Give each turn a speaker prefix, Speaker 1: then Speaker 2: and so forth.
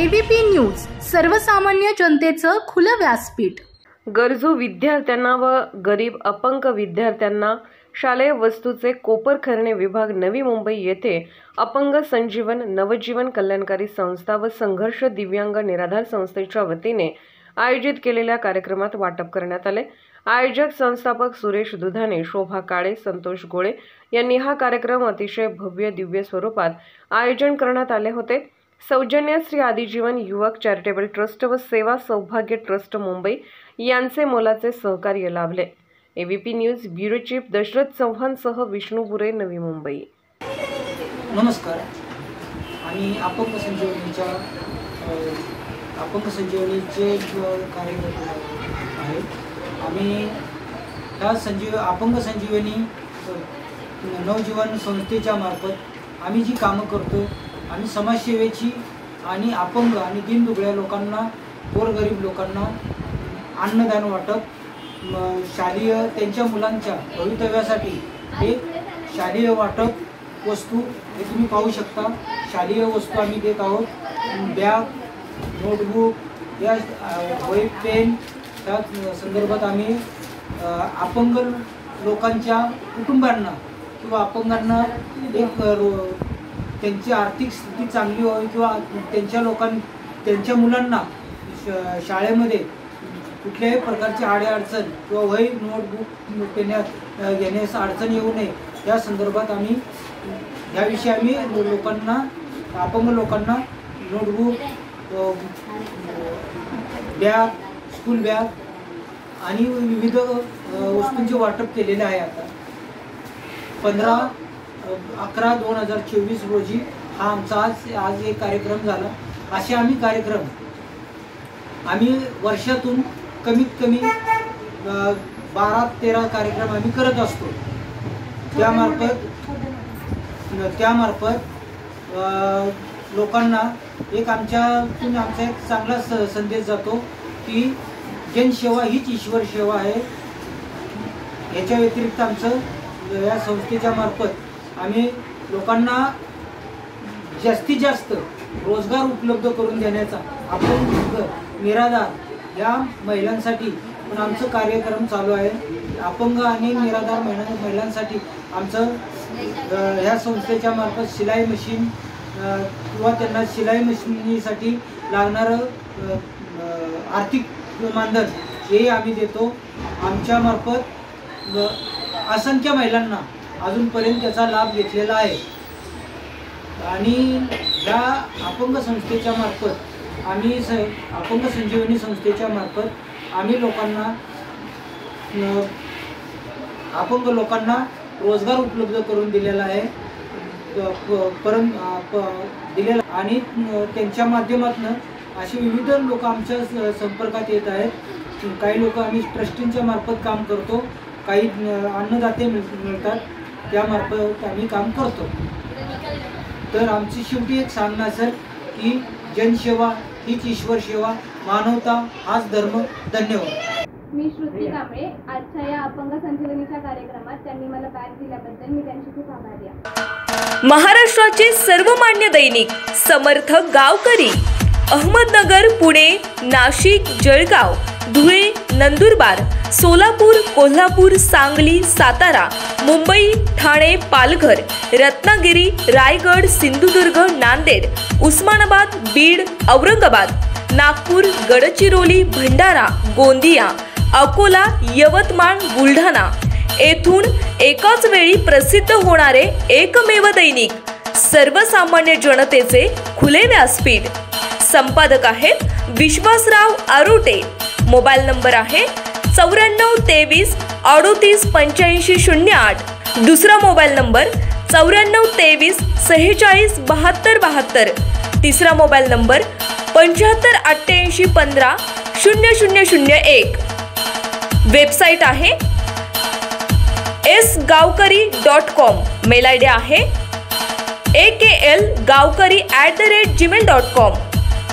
Speaker 1: ABP news, सर्वसामान्य जनतेचं खुलं व्यासपीठ।
Speaker 2: गरजू विद्यार्थ्यांना व गरीब अपंग विद्यार्थ्यांना शालेय वस्तूचे कोपरखैरणे विभाग नवी मुंबई येथे अपंग संजीवन नवजीवन कल्याणकारी संस्था व संघर्ष दिव्यांग निराधार संस्थेच्या वतीने आयोजित केलेल्या कार्यक्रमात वाटप करण्यात आले। आयोजक संस्थापक सुरेश दुधाने, शोभा काळे, संतोष गोळे यांनी हा कार्यक्रम अतिशय भव्य दिव्य स्वरूपात आयोजन करण्यात आले होते। सौजन्य श्री आदिजीवन युवक चॅरिटेबल ट्रस्ट व सेवा सौभाग्य ट्रस्ट मुंबई यांचे मोलाचे सहकार्य लाभले। ABP news bureau chief Dashrath Chavan सह विष्णू बुरे, नवी मुंबई।
Speaker 3: नमस्कार। आम्ही अपंग संजीवनीचे कार्यकर्ते आहे। आम्ही ह्या अपंग संजीवनी नवजीवन संस्थेच्या मार्फत आम्ही जी कामं करतो, आम्ही समाजसेवेची आणि अपंग आणि दीनदुबळ्या लोकांना, गोरगरीब लोकांना अन्नदान वाटप, शालेय त्यांच्या मुलांच्या भवितव्यासाठी एक शालेय वाटप वस्तू हे तुम्ही पाहू शकता। शालेय वस्तू आम्ही देत आहोत। बॅग, नोटबुक, या वही, पेन त्या संदर्भात आम्ही अपंग लोकांच्या कुटुंबांना किंवा अपंगांना एक त्यांची आर्थिक स्थिती चांगली व्हावी किंवा त्यांच्या मुलांना शाळेमध्ये कुठल्याही प्रकारची अडचण किंवा वही, नोटबुक घेण्यास अडचण येऊ नये या संदर्भात आम्ही याविषयी आम्ही लोकांना, अपंग लोकांना नोटबुक, बॅग, स्कूल बॅग आणि विविध वस्तूंचे वाटप केलेले आहे। आता 15/11/2024 रोजी हा आमचा आज एक कार्यक्रम झाला। असे आम्ही कार्यक्रम वर्षातून कमीत कमी 12-13 कार्यक्रम आम्ही करत असतो। त्यामार्फत लोकांना आमचा एक चांगला संदेश जातो की जनसेवा हीच ईश्वर सेवा आहे। याच्या व्यतिरिक्त आमचं या संस्थेच्या मार्फत आम्ही लोकांना जास्तीत जास्त रोजगार उपलब्ध करून देण्याचा, अपंग निराधार या महिलांसाठी पण आमचं कार्यक्रम चालू आहे। अपंग आणि निराधार महिलांसाठी आमचं ह्या संस्थेच्या मार्फत शिलाई मशीन किंवा त्यांना शिलाई मशीनीसाठी लागणारं आर्थिक मानधन हे आम्ही देतो। आमच्या मार्फत असंख्य महिलांना अजूनपर्यंत त्याचा लाभ घेतलेला आहे। आणि ह्या अपंग संस्थेच्या मार्फत आम्ही अपंग संजीवनी संस्थेच्या मार्फत आम्ही अपंग लोकांना रोजगार उपलब्ध करून दिलेला आहे आणि त्यांच्या माध्यमातून असे विविध लोक आमच्या संपर्कात येत आहेत। काही लोक आम्ही ट्रस्टींच्या मार्फत काम करतो, काही अन्नदाते मिळतात, त्या मार्फत आम्ही काम करतो। तर आमची शेवटी एक सांगणं असेल की जनसेवा हीच ईश्वर सेवा, मानवता हाच धर्म। धन्यवाद।
Speaker 4: मी श्रुती कांबळे। आजच्या या अपंग संजीवनीच्या कार्यक्रमात त्यांनी मला बॅग दिल्याबद्दल मी त्यांची खूप आभारी आहे।
Speaker 5: महाराष्ट्राचे सर्वमान्य दैनिक समर्थ गावकरी अहमदनगर, पुणे, नाशिक, जळगाव, धुळे, नंदुरबार, सोलापूर, कोल्हापूर, सांगली, सातारा, मुंबई, ठाणे, पालघर, रत्नागिरी, रायगड, सिंधुदुर्ग, नांदेड, उस्मानाबाद, बीड, औरंगाबाद, नागपूर, गडचिरोली, भंडारा, गोंदिया, अकोला, यवतमाळ, बुलढाणा येथून एकाच वेळी प्रसिद्ध होणारे एकमेव दैनिक सर्वसामान्य जनतेचे खुले व्यासपीठ। संपादक आहेत विश्वासराव आरोटे। मोबाईल नंबर आहे 9423 38 85 08। दुसरा मोबाईल नंबर 9423 46 72 72। तिसरा मोबाईल नंबर 75 88 15 0001। वेबसाईट आहे sgavkari.com। मेल आयडी आहे aklgavkari@gmail.com।